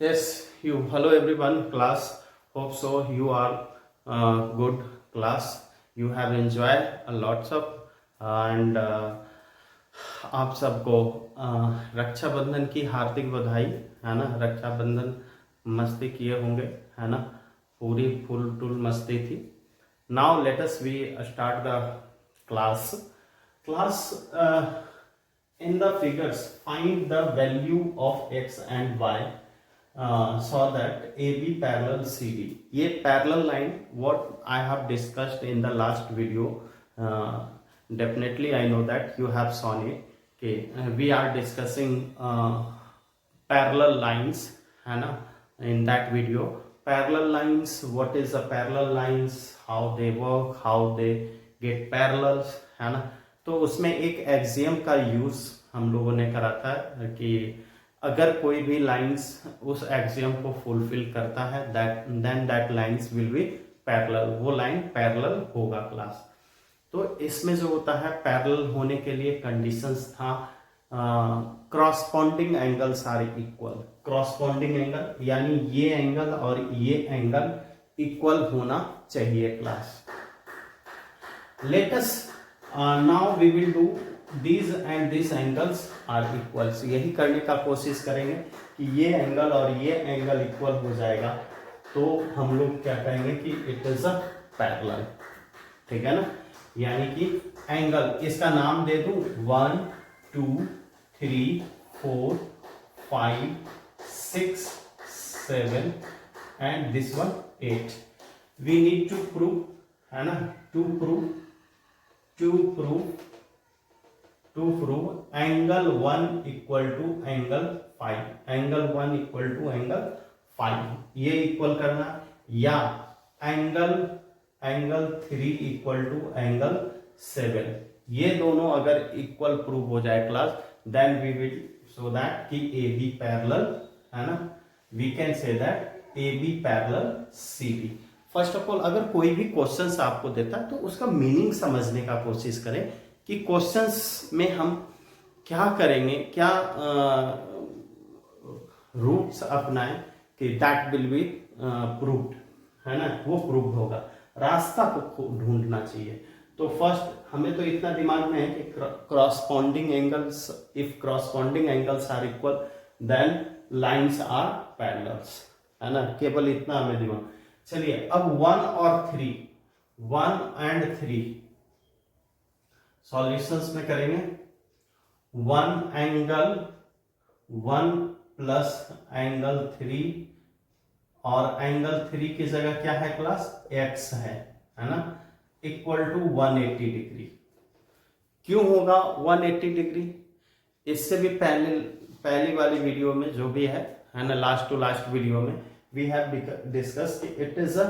Yes, you. Hello everyone, class. Hope so. You are good class. You have enjoyed a lots of and आप सबको रक्षाबंधन की हार्दिक बधाई, है ना। रक्षाबंधन मस्ती किए होंगे, है ना। पूरी फुल टूल मस्ती थी। Now let us we start the class. Class in the figures find the value of x and y so that AB parallel CD. ये parallel line what I have discussed in the last video. Definitely I know that you have seen it. Okay, we are discussing parallel lines, है ना, in that video. Parallel lines, what is a parallel lines, how they work, how they get parallels, है ना। तो उसमें एक axiom का use हम लोगों ने करा था कि अगर कोई भी लाइंस उस एक्सियम को फुलफिल करता है then that lines will be parallel, वो लाइन पैरेलल होगा क्लास। तो इसमें जो होता है पैरेलल होने के लिए कंडीशंस था corresponding angles are equal. Corresponding angle यानी ये एंगल और ये एंगल इक्वल होना चाहिए class. Let us now we will do these and these angles are equal. यही करने का कोशिश करेंगे कि ये एंगल और ये एंगल इक्वल हो जाएगा तो हम लोग क्या कहेंगे कि इट इज अ पैरेलल, ठीक है ना। यानी कि एंगल, इसका नाम दे दूं 1 2 3 4 5 6 7 and this one 8. We need to prove, है ना, to prove angle 1 equal to angle 5, angle 1 equal to angle 5 ये इक्वल करना, या एंगल 3 इक्वल टू एंगल 7, ये दोनों अगर इक्वल प्रूव हो जाए class then we will show that कि ए बी पैरेलल, है ना, we can say that A B parallel C B. First of all अगर कोई भी क्वेश्चंस आपको देता है तो उसका मीनिंग समझने का कोशिश करें कि क्वेश्चंस में हम क्या करेंगे, क्या रूट्स अपनाएं कि दैट विल बी प्रूव्ड, है ना, वो प्रूव्ड होगा। रास्ता को ढूंढना चाहिए। तो फर्स्ट हमें तो इतना दिमाग में है कि corresponding angles, if corresponding angles are equal then lines are parallels, है ना, केवल इतना हमें दिमाग। चलिए अब 1 और 3, 1 एंड 3 सॉल्यूशंस में करेंगे। 1 एंगल 1 प्लस एंगल 3 और एंगल 3 की जगह क्या है क्लास, x है ना, इक्वल टू 180 डिग्री। क्यों होगा 180 डिग्री? इससे भी पहली वाली वीडियो में जो भी है ना, लास्ट टू लास्ट वीडियो में वी हैव डिस्कस कि it is a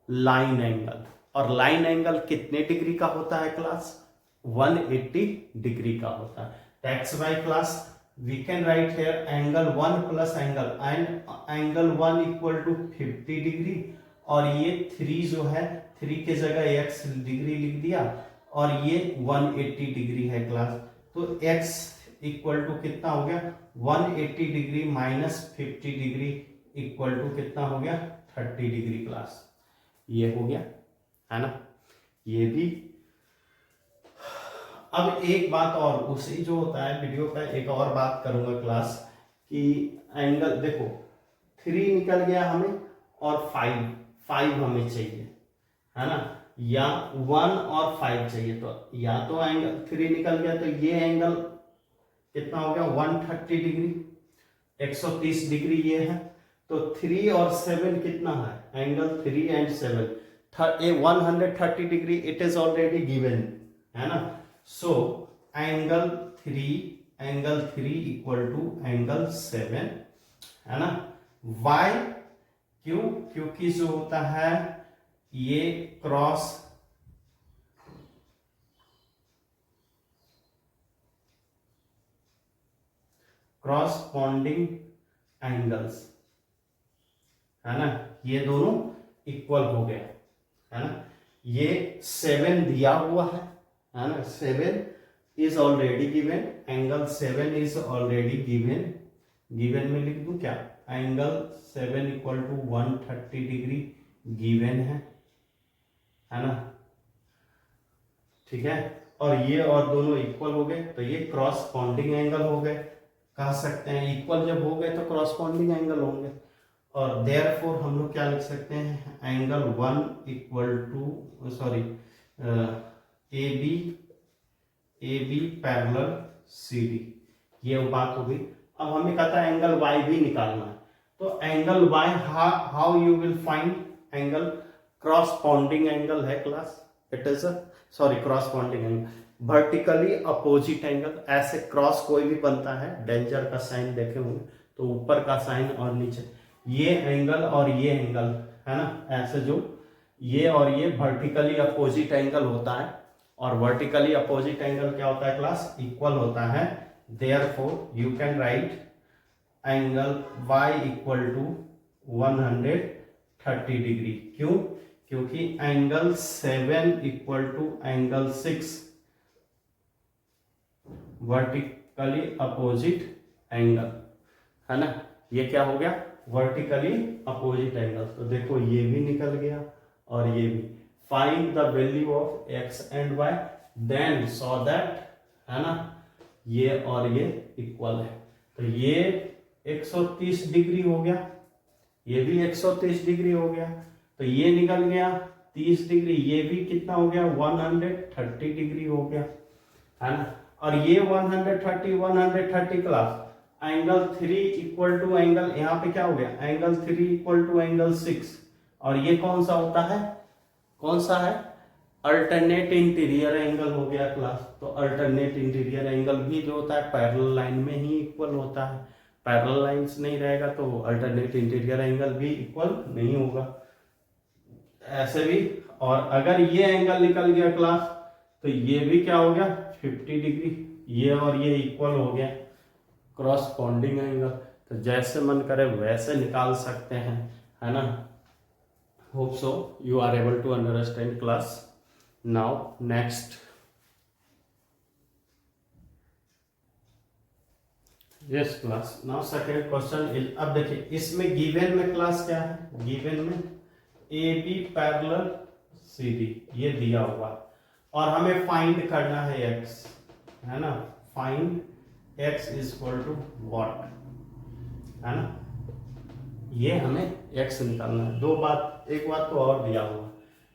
line angle. और लाइन एंगल कितने डिग्री का होता है क्लास? 180 डिग्री का होता है। That's why class we can write here angle 1 plus angle, and angle 1 equal to 50 degree, और ये 3 जो है 3 के जगह x डिग्री लिख दिया, और ये 180 डिग्री है क्लास। तो x इक्वल टू कितना हो गया, 180 degree minus 50 degree equal to कितना हो गया, 30 डिग्री क्लास। ये हो गया, है ना, ये भी। अब एक बात और, उसी जो होता है वीडियो का एक और बात करूंगा क्लास कि एंगल देखो 3 निकल गया हमें और 5 हमें चाहिए, है ना, या 1 और 5 चाहिए। तो या तो एंगल 3 निकल गया तो ये एंगल कितना हो गया, 130 डिग्री, 130 डिग्री ये है। तो 3 और 7 कितना है, angle 3 and 7 130 degree, it is already given, है ना। So angle 3 equal to angle 7, है ना। वाई? क्यों? क्योंकि जो होता है ये क्रॉसपॉन्डिंग एंगल्स, है ना, ये दोनों इक्वल हो गए, है ना। ये 7 दिया हुआ है ना, 7 is already given, angle 7 is already given, given में लिख दूं क्या, angle 7 equal to 130 degree given है ना, ठीक है। और ये और दोनों इक्वल हो गए तो ये क्रॉसपॉन्डिंग एंगल हो गए, कह सकते हैं इक्वल जब हो गए तो क्रॉसपॉन्डिंग एंगल होंगे। और देयरफॉर हम लोग क्या लिख सकते हैं, angle 1 equal to sorry A B parallel C D, ये बात हो गई। अब हमें कहता है एंगल y भी निकालना है, तो angle y how you will find angle, corresponding angle है class, it is sorry corresponding angle, vertically opposite angle. ऐसे क्रॉस कोई भी बनता है, डेंजर का साइन देखे होंगे तो ऊपर का साइन और नीचे, ये एंगल और ये एंगल है ना, ऐसे जो ये और ये वर्टिकली अपोजिट एंगल होता है, और वर्टिकली अपोजिट एंगल क्या होता है क्लास, इक्वल होता है। Therefore you can write angle y equal to 130 degree. क्यों, क्योंकि angle 7 equal to angle 6 vertically opposite angle है ना, ये क्या हो गया, वर्टिकली अपोजिट एंगल। तो देखो ये भी निकल गया और ये भी। Find the value of x and y then so that, है ना, ये और ये इक्वल है। तो ये 130 डिग्री हो गया, ये भी 130 डिग्री हो गया, तो ये निकल गया 30 डिग्री, ये भी कितना हो गया 130 डिग्री हो गया, है ना। और ये 130 class angle 3 equal to angle, यहाँ पे क्या हो गया, एंगल 3 इक्वल टू एंगल 6, और ये कौन सा होता है, कौन सा है, अल्टरनेट इंटीरियर एंगल हो गया क्लास। तो अल्टरनेट इंटीरियर एंगल भी जो होता है पैरेलल लाइन में ही इक्वल होता है, पैरेलल लाइंस नहीं रहेगा तो अल्टरनेट इंटीरियर एंगल भी इक्वल नहीं होगा, ऐसे भी। और अगर ये एंगल निकल गया क्लास तो ये भी क्या हो गया 50 डिग्री, ये और ये इक्वल हो गया, क्रॉसपॉन्डिंग एंगल। तो जैसे मन करे वैसे निकाल सकते हैं, है ना। Hope so you are able to understand class. Now next, yes class, now second question is, अब देखिए इसमें गिवन में क्लास क्या है, गिवन में A B parallel C D ये दिया हुआ, और हमें फाइंड करना है x, है ना, find x is equal to what, है ना, ये हमें x निकालना है। दो बात, एक बात तो और दिया हुआ,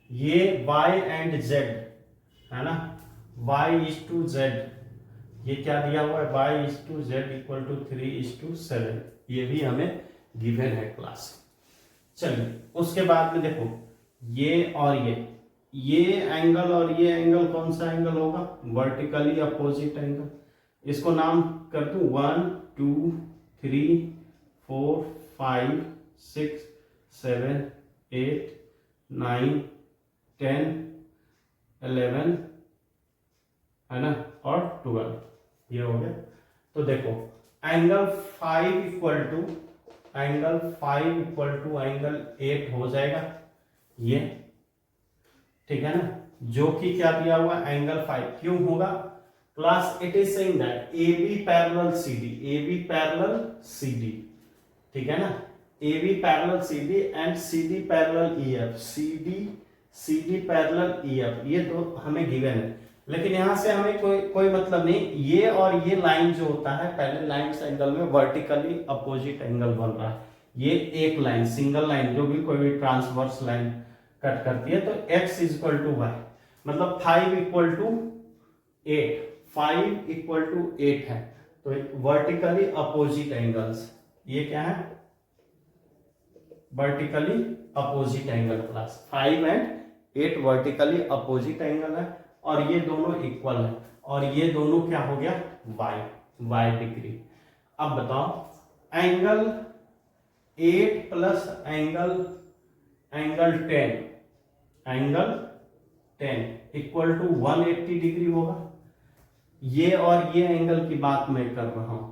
ये y एंड z है ना, y इज टू z, ये क्या दिया हुआ है, y is to z equal to 3:7, ये भी हमें गिवन है क्लास। चलिए उसके बाद में देखो ये और ये एंगल और ये एंगल कौन सा एंगल होगा, वर्टिकली अपोजिट एंगल। इसको नाम कर दूं 1 2 3 4 5 6 7 8 9 10 11 है ना, और 12, ये हो गया। तो देखो एंगल 5 इक्वल टू एंगल 8 हो जाएगा ये, ठीक है ना, जो कि क्या दिया हुआ एंगल 5। क्यों होगा class, it is saying that A B parallel C D, ठीक है ना, A B parallel C D and C D parallel E F, C D parallel E F, ये दो हमें गिवन है। लेकिन यहां से हमें कोई मतलब नहीं, ये और ये लाइन जो होता है पहले लाइन एंगल में वर्टिकली अपोजिट एंगल बन रहा है, ये एक लाइन सिंगल लाइन जो भी कोई भी ट्रांसवर्स लाइन कट करती है, तो x is equal to y, मतलब 5 इक्वल टू 8 है, तो वर्टिकली अपोजिट एंगल्स, ये क्या है vertically opposite angle class, 5 and 8 vertically opposite angle है, और ये दोनों इक्वल है, और ये दोनों क्या हो गया y डिग्री। अब बताओ angle 8 plus angle 10 equal to 180 degree होगा। ये और ये एंगल की बात मैं कर रहा हूं,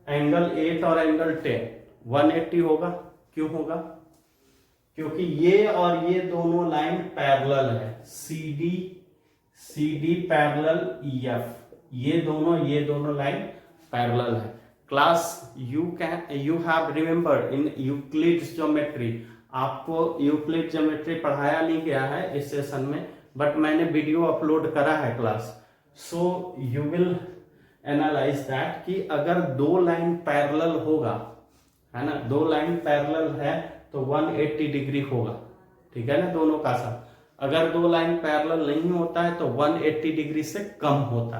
एंगल 8 और एंगल 10 180 होगा। क्यों होगा, क्योंकि ये और ये दोनों लाइन पैरेलल है, C D parallel E F, ये दोनों लाइन पैरेलल है। Class you have remember in Euclid's geometry, आपको यूक्लिड ज्योमेट्री पढ़ाया नहीं गया है इस सेशन में, बट मैंने वीडियो अपलोड करा है class. So you will analyse that कि अगर दो लाइन पैरेलल होगा, है ना, दो लाइन पैरेलल है तो 180 डिग्री होगा, ठीक है ना, दोनों का साथ। अगर दो लाइन पैरेलल नहीं होता है तो 180 डिग्री से कम होता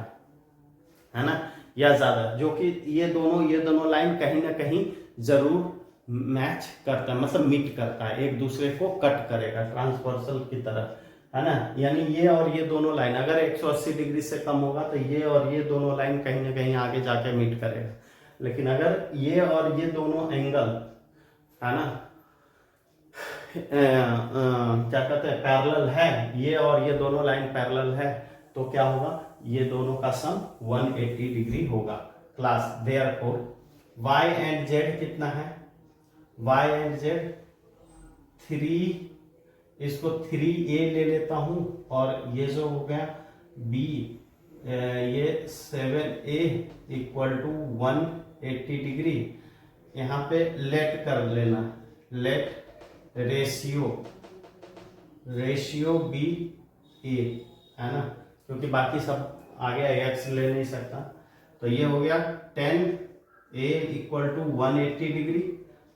है ना, या ज्यादा, जो कि ये दोनों लाइन कहीं ना कहीं जरूर मैच करता है, मतलब मीट करता है, एक दूसरे को कट करेगा ट्रांसवर्सल की तरह, है ना। यानी ये और ये दोनों लाइन अगर 180 डिग्री से कम होगा तो ये और ये दोनों लाइन कहीं ना कहीं आगे जाके मीट करेगा। लेकिन अगर ये और ये दोनों एंगल, है ना, क्या कहते हैं, पैरेलल है, ये और ये दोनों लाइन पैरेलल है, तो क्या होगा, ये दोनों का सम 180 डिग्री होगा class. Therefore y and z कितना है, y एंड z 3, इसको 3a ले लेता हूं, और ये जो हो गया b, ये 7a इक्वल टू 180 डिग्री। यहाँ पे लेट कर लेना, लेट रेशियो बी ए, है ना, क्योंकि बाकी सब आ गया, एक्स ले नहीं सकता। तो ये हो गया 10a इक्वल टू 180 डिग्री,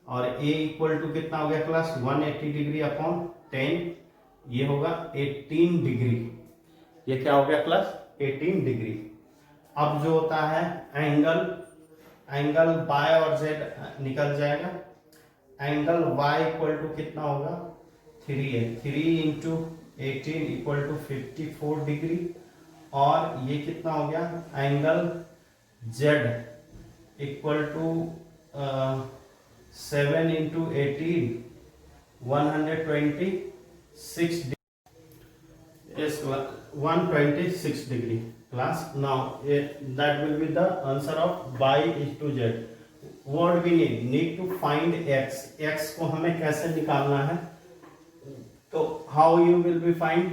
और a इक्वल टू कितना हो गया क्लास, 180 डिग्री अपॉन 10, ये होगा 18 डिग्री। ये क्या हो गया क्लास, 18 डिग्री। अब जो होता है एंगल बाय और जेड निकल जाएगा, एंगल y इक्वल टू कितना होगा, 3 इंटू 18 इक्वल टू 54 डिग्री, और ये कितना हो गया, angle z equal to 7 into 18 126 126 degree class. Now that will be the answer of y is to z। What we need to find x को हमें कैसे निकालना है, तो how you will be find,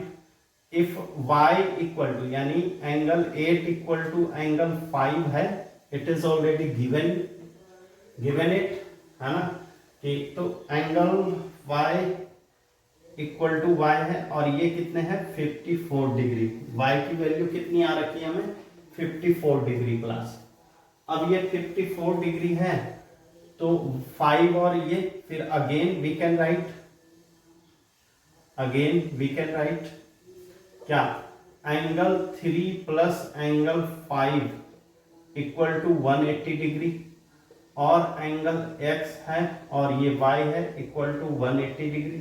if y equal to, यानी angle 8 equal to angle 5 है, it is already given it, है ना, कि तो angle y equal to y है, और ये कितने हैं 54 डिग्री, y की वैल्यू कितनी आ रखी है हमें 54 डिग्री क्लास। अब ये 54 डिग्री है, तो 5 और ये, फिर अगेन वी कैन राइट क्या, angle 3 plus angle 5 equal to 180 degree, और एंगल x है और ये y है equal to 180 degree.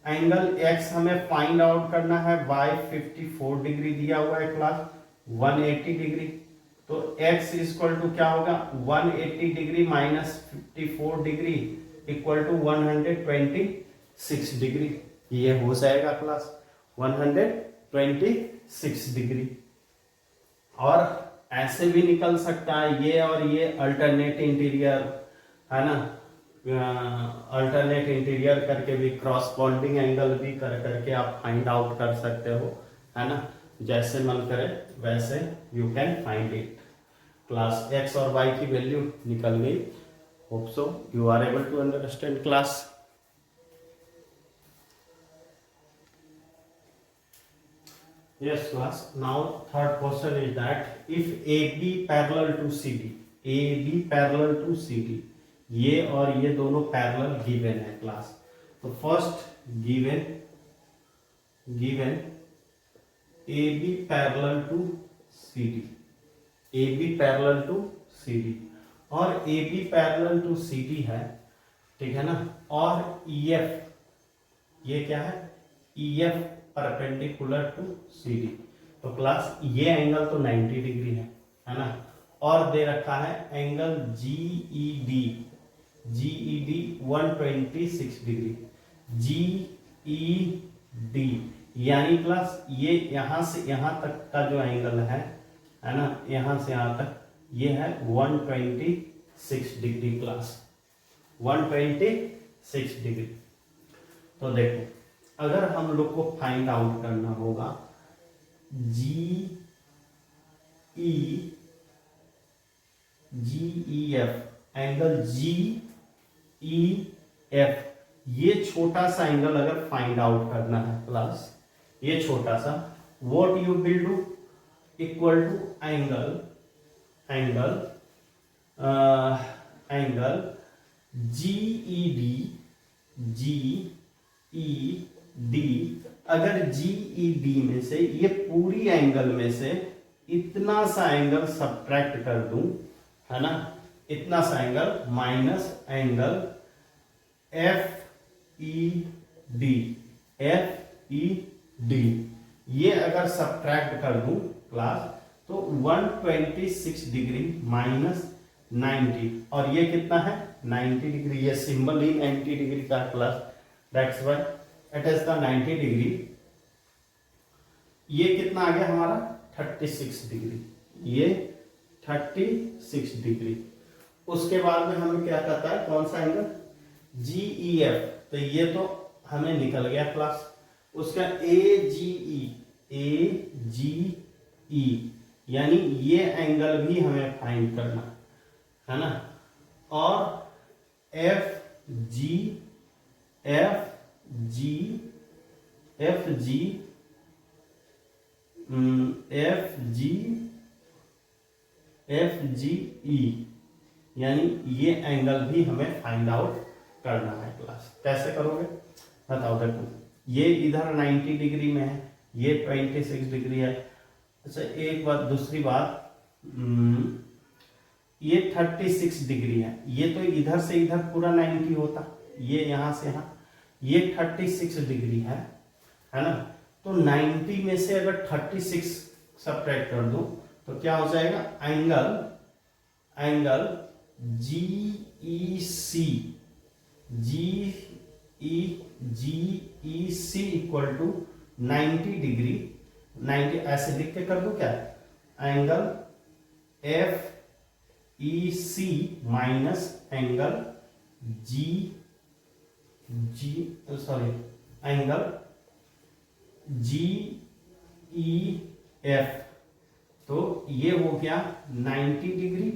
Angle x हमें फाइंड आउट करना है, y 54 डिग्री दिया हुआ है क्लास, 180 डिग्री, तो x इक्वल टू क्या होगा, 180 degree minus 54 degree equal to 126 degree. ये हो जाएगा क्लास 126 डिग्री। और ऐसे भी निकल सकता है, ये और ये अल्टरनेट इंटीरियर, है ना, अल्टरनेट इंटीरियर करके भी, क्रॉस बॉन्डिंग एंगल भी करके आप फाइंड आउट कर सकते हो, है ना, जैसे मन करे वैसे you can find it. Class x और y की वैल्यू निकल गई। Hope so you are able to understand class. Yes class, now third question is that if AB parallel to CD, AB parallel to CD, ये और ये दोनों parallel given है class. तो first given AB parallel to CD, AB parallel to CD, और AB parallel to CD है, ठीक है ना, और EF, ये क्या है, EF परपेंडिकुलर टू CD। तो क्लास ये एंगल तो 90 डिग्री है ना, और दे रखा है एंगल GED 126 डिग्री, GED, यानी क्लास ये यहां से यहां तक का जो एंगल है ना, यहां से यहां तक ये है 126 डिग्री क्लास, 126 डिग्री। तो देखो, अगर हम लोग को फाइंड आउट करना होगा GED GEF, एंगल GEF, ये छोटा सा एंगल अगर फाइंड आउट करना है क्लास, ये छोटा सा, what you will do, equal to angle GED, अगर GED में से ये पूरी एंगल में से इतना सा एंगल सब्ट्रैक्ट कर दूं, है ना, इतना सा एंगल माइनस एंगल FED, ये अगर सब्ट्रैक्ट कर दूं क्लास तो 126 डिग्री माइनस 90, और ये कितना है 90 डिग्री, ये सिंबल ही 90 डिग्री का class, that's why it is the 90 degree. ये कितना आ गया हमारा 36 डिग्री, ये 36 डिग्री। उसके बाद में हमें क्या कहता है, कौन सा एंगल GEF, तो ये तो हमें निकल गया क्लास। उसका AGE, यानी ये एंगल भी हमें फाइंड करना है ना, और FG FGE, यानी ये एंगल भी हमें फाइंड आउट करना है क्लास। कैसे करोगे बताओ। देखो ये इधर 90 डिग्री में है, ये 26 डिग्री है। अच्छा एक बात, दूसरी बात, ये 36 डिग्री है, ये तो इधर से इधर पूरा 90 होता, ये यहां से यहां, ये 36 डिग्री है ना, तो 90 में से अगर 36 सब्ट्रैक्ट कर दो तो क्या हो जाएगा, angle GEC equal to 90 degree, 90 ऐसे लिख के कर दो क्या, angle FEC minus angle angle GEF, तो ये हो गया 90 डिग्री,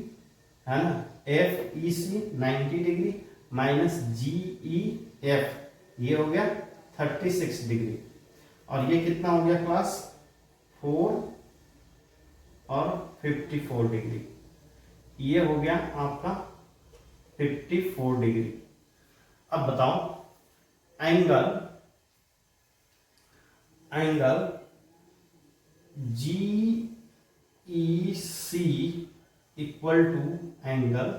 है ना, FEC 90 डिग्री माइनस GEF, ये हो गया 36 डिग्री, और ये कितना हो गया क्लास 4 और 54 डिग्री, ये हो गया आपका 54 डिग्री। अब बताओ angle GEC equal to angle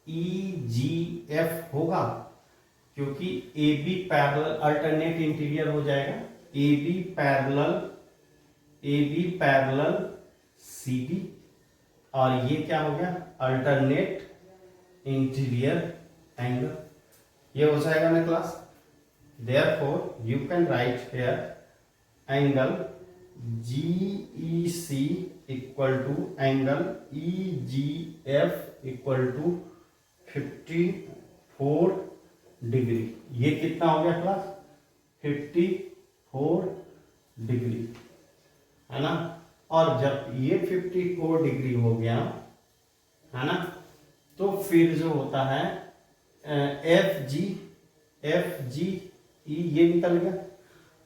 EGF होगा, क्योंकि AB पैरेलल अल्टरनेट इंटीरियर हो जाएगा, AB पैरेलल CD, और ये क्या हो गया अल्टरनेट इंटीरियर एंगल, ये हो जाएगा ना class. Therefore you can write here angle GEC equal to angle EGF equal to 54 degree. ये कितना हो गया क्लास 54 डिग्री, है ना। और जब ये 54 डिग्री हो गया, है ना, तो फिर जो होता है FGE ये निकल गया।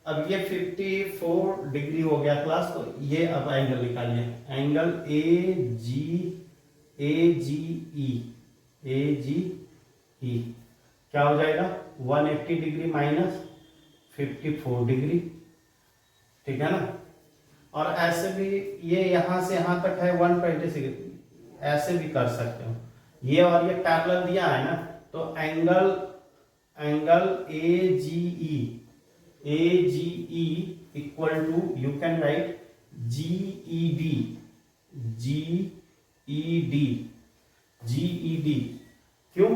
अब ये 54 डिग्री हो गया क्लास, तो ये अब एंगल निकालिए, एंगल AGE क्या हो जाएगा 180 डिग्री माइनस 54 डिग्री, ठीक है ना। और ऐसे भी ये यहां से यहां तक है 126, ऐसे भी कर सकते हो, ये और ये पैरेलल दिया है ना, तो angle AGE equal to you can write GED, क्यों,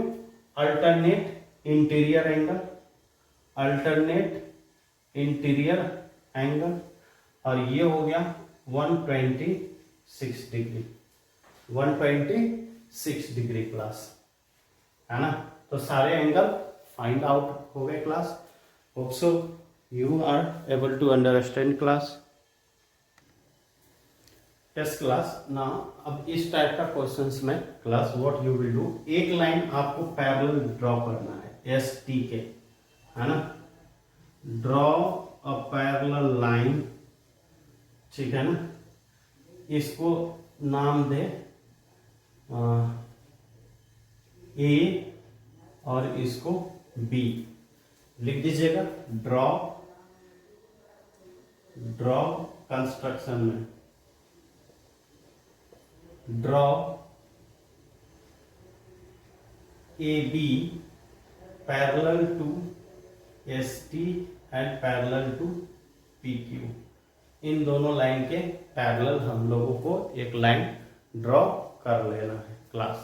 अल्टरनेट इंटीरियर एंगल, और ये हो गया 126 डिग्री क्लास, है ना। तो सारे एंगल फाइंड आउट हो गए class. Hope so you are able to understand class। Yes class ना, अब इस टाइप का क्वेश्चंस में class what you will do, एक लाइन आपको पैरेलल ड्रॉ करना है एस टी के, है ना, ड्रॉ अ पैरेलल लाइन, ठीक है ना, इसको नाम दे ए और इसको बी लिख दीजिएगा। ड्रॉ कंस्ट्रक्शन में draw A B parallel to S T and parallel to P Q, इन दोनों लाइन के पैरेलल हम लोगों को एक लाइन ड्रॉ कर लेना है class.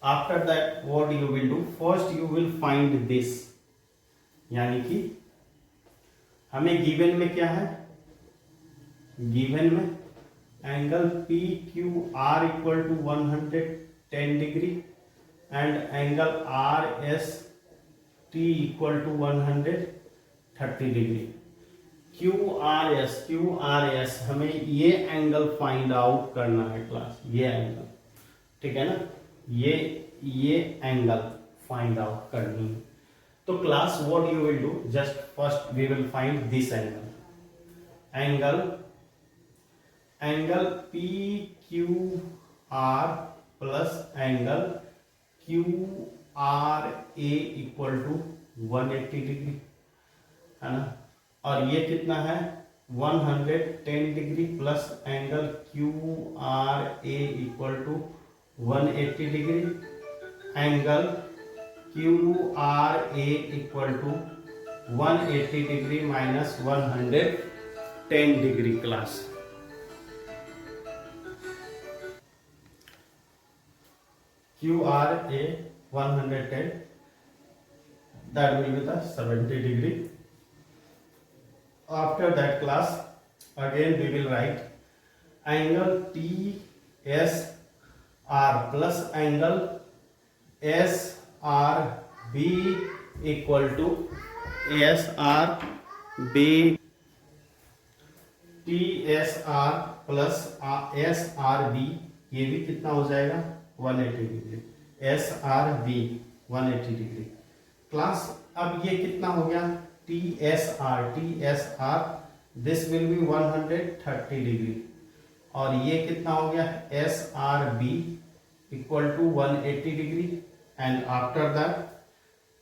After that what you will do, first you will find this, यानी कि हमें गिवन में क्या है, गिवन में angle P Q R equal to 110 degree and angle R S T equal to 130 degree. Q R S हमें ये angle find out करना है क्लास, ये एंगल, ठीक है ना, ये एंगल फाइंड आउट करनी है। तो class what you will do, just first we will find this angle P Q R plus angle Q R A equal to 180 degree, है ना, और ये कितना है 110 degree plus angle Q R A equal to 180 degree, angle Q R A equal to 180 degree minus 110 degree class. Q R A 110, that will be the 70 degree. After that class, again we will write angle T S R plus angle S R B equal to S R B, T S R plus S R B, ये भी कितना हो जाएगा 180 degree, S R B 180 degree class. अब ये कितना हो गया T S R, this will be 130 degree, और ये कितना हो गया S R B equal to 180 degree, and after that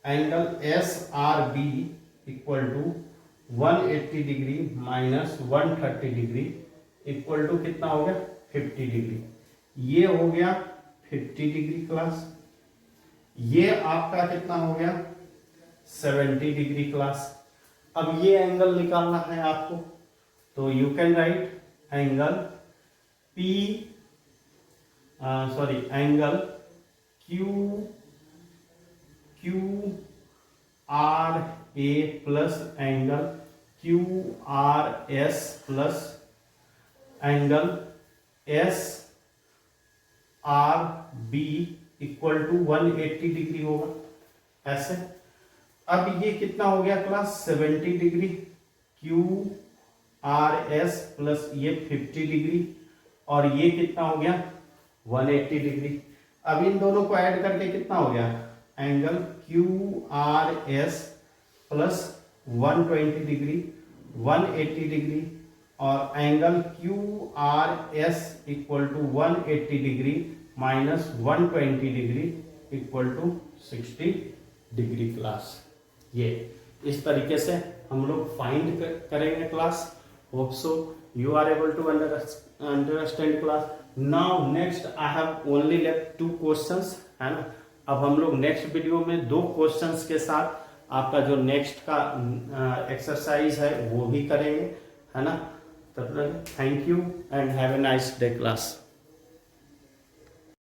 angle S R B equal to 180 degree minus 130 degree equal to कितना हो गया 50 डिग्री, ये हो गया 50 डिग्री क्लास। ये आपका कितना हो गया 70 डिग्री क्लास। अब ये एंगल निकालना है आपको, तो you can write angle P angle Q R A plus angle Q R S plus angle S R B equal to 180 degree होगा ऐसे। अब ये कितना हो गया class 70 degree, Q R S plus ये 50 डिग्री, और ये कितना हो गया 180 डिग्री। अब इन दोनों को ऐड करके कितना हो गया angle Q R S plus 120 degree 180 degree, और angle Q R S equal to 180 degree minus 120 degree equal to 60 degree class. ये इस तरीके से हम लोग फाइंड करेंगे class. Hope so you are able to understand class. Now next I have only left 2 questions, है ना। अब हम लोग नेक्स्ट वीडियो में 2 क्वेश्चंस के साथ आपका जो नेक्स्ट का एक्सरसाइज है वो भी करेंगे, है ना। तब तक thank you and have a nice day class.